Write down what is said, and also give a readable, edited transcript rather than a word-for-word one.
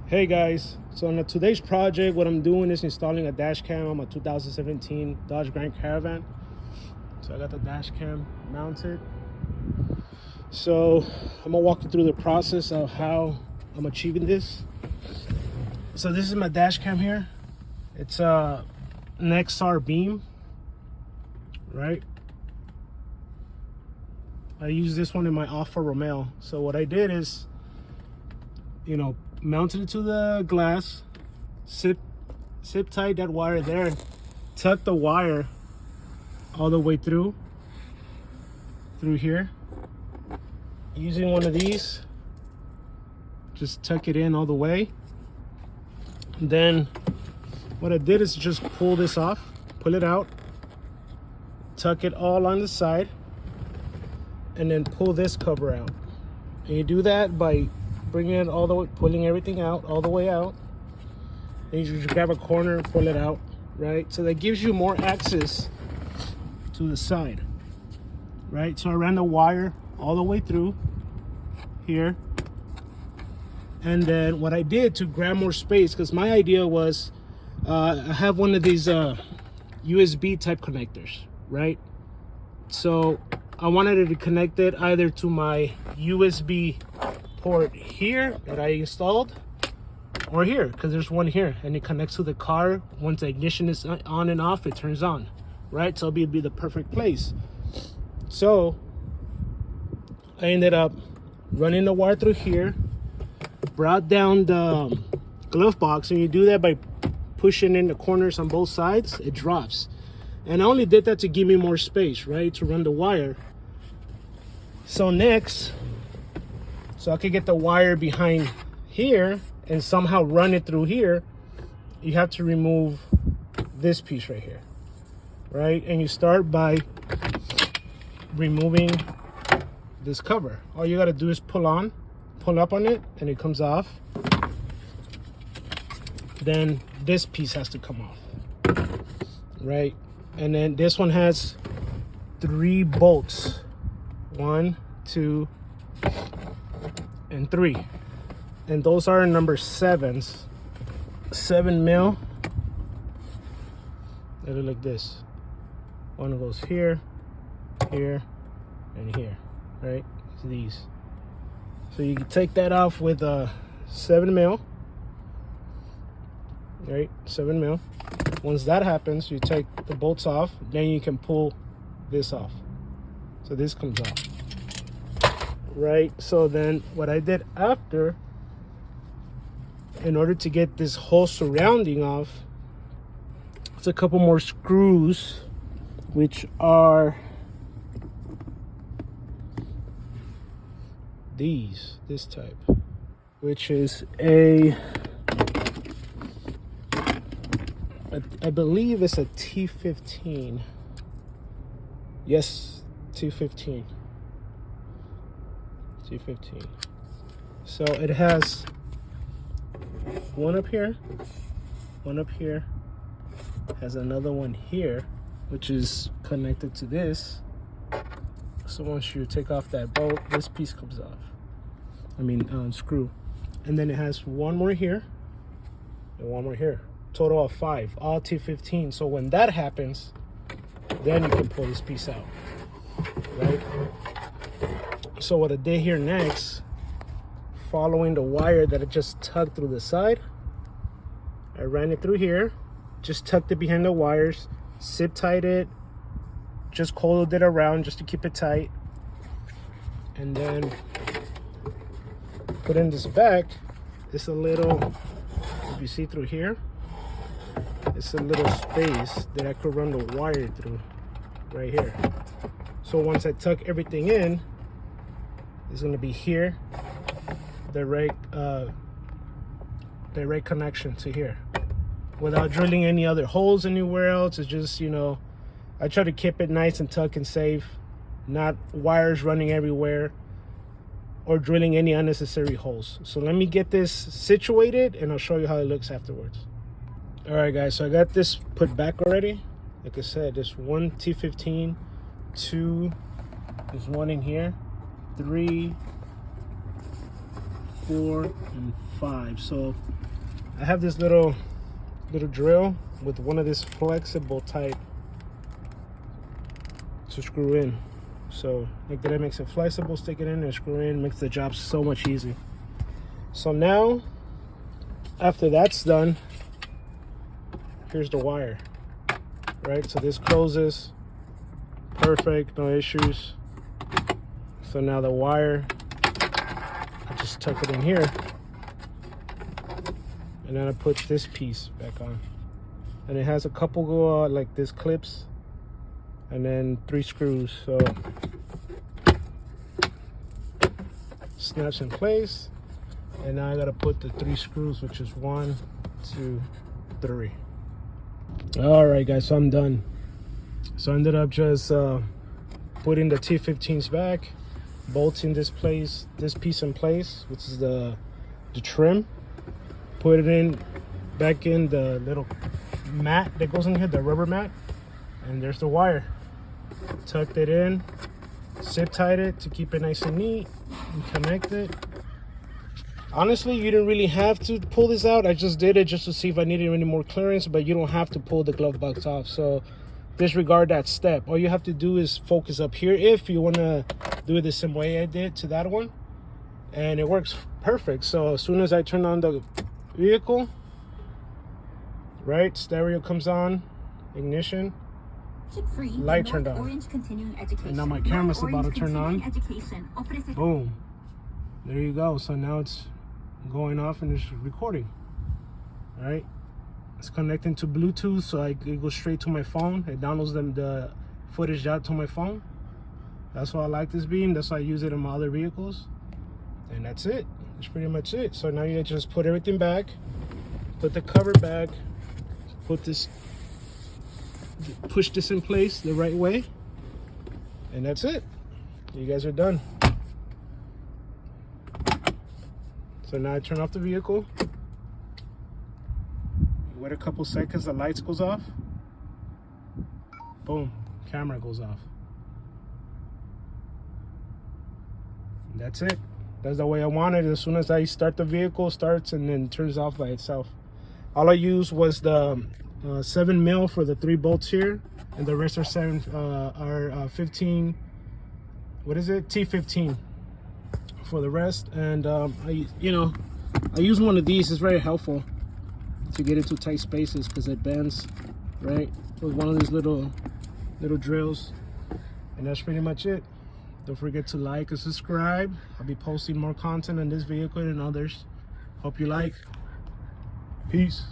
Hey guys, so on today's project, what I'm doing is installing a dash cam on my 2017 Dodge Grand Caravan. So I got the dash cam mounted. So I'm gonna walk you through the process of how I'm achieving this. So this is my dash cam here. It's a Nexar Beam, right? I use this one in my Alfa Romeo. So what I did is, mounted it to the glass, zip tight that wire there, tuck the wire all the way through here. Using one of these, just tuck it in all the way. And then what I did is just pull this off, pull it out, tuck it all on the side, and then pull this cover out. And you do that by bringing it all the way, pulling everything out all the way out. And you just grab a corner, pull it out, right? So that gives you more access to the side, right? So I ran the wire all the way through here. And then what I did to grab more space, because my idea was, I have one of these USB type connectors, right? So I wanted to connect it either to my USB port here that I installed, or here, because there's one here, and it connects to the car. Once the ignition is on and off, it turns on, right? So it'd be the perfect place. So I ended up running the wire through here, brought down the glove box, and you do that by pushing in the corners on both sides. It drops, and I only did that to give me more space, right, to run the wire. So next, so I could get the wire behind here and somehow run it through here, you have to remove this piece right here, right? And you start by removing this cover. All you gotta do is pull up on it, and it comes off. Then this piece has to come off, right? And then this one has 3 bolts, 1, 2, and 3, and those are number 7s, 7 mil. They look like this. One goes here, here, and here, right? So these. So you can take that off with a 7 mil, right? 7 mil. Once that happens, you take the bolts off. Then you can pull this off. So this comes off. Right, so then what I did after, in order to get this whole surrounding off, it's a couple more screws, which are this type, which is I believe it's a T15. Yes, T15. T15. So it has one up here, has another one here, which is connected to this. So once you take off that bolt, this piece comes off. Screw. And then it has one more here and one more here. Total of 5, all T15. So when that happens, then you can pull this piece out, right? So what I did here next, following the wire that I just tucked through the side, I ran it through here, just tucked it behind the wires, zip tied it, just coiled it around just to keep it tight, and then put in this back. It's a little, if you see through here, it's a little space that I could run the wire through right here. So once I tuck everything in, it's going to be here, direct connection to here, without drilling any other holes anywhere else. It's just, I try to keep it nice and tuck and safe, not wires running everywhere or drilling any unnecessary holes. So let me get this situated, and I'll show you how it looks afterwards. All right, guys, so I got this put back already. Like I said, there's 1 T15, 2, there's 1 in here, 3, 4, and 5. So I have this little drill with one of this flexible type to screw in. So like that, it makes it flexible, stick it in and screw in, makes the job so much easier. So now after that's done, here's the wire, right? So this closes perfect, no issues. So now the wire, I just tuck it in here, and then I put this piece back on, and it has a couple like this clips, and then 3 screws. So snaps in place, and now I gotta put the 3 screws, which is 1, 2, 3. All right, guys, so I'm done. So I ended up just putting the T15s back, bolting this piece in place, which is the trim. Put it in back in the little mat that goes in here, the rubber mat, and there's the wire. Tucked it in, zip tied it to keep it nice and neat, and connect it. Honestly, you didn't really have to pull this out. I just did it just to see if I needed any more clearance, but you don't have to pull the glove box off. So disregard that step. All you have to do is focus up here if you want to do it the same way I did to that one, and it works perfect. So as soon as I turn on the vehicle, right, stereo comes on, ignition, light turned on, and now my camera's about to turn on. Boom, there you go. So now it's going off and it's recording. All right, it's connecting to Bluetooth, so it goes straight to my phone. It downloads the footage out to my phone. That's why I like this Beam. That's why I use it in my other vehicles. And that's it. That's pretty much it. So now you just put everything back, put the cover back, push this in place the right way, and that's it. You guys are done. So now I turn off the vehicle. Wait a couple seconds, the lights goes off. Boom, camera goes off. And that's it. That's the way I want it. As soon as I start the vehicle, starts and then turns off by itself. All I used was the 7 mil for the 3 bolts here, and the rest are 15. What is it? T15 for the rest. And I use one of these. It's very helpful to get into tight spaces because it bends, right? With one of these little drills. And that's pretty much it. Don't forget to like and subscribe. I'll be posting more content on this vehicle and others. Hope you like. Peace.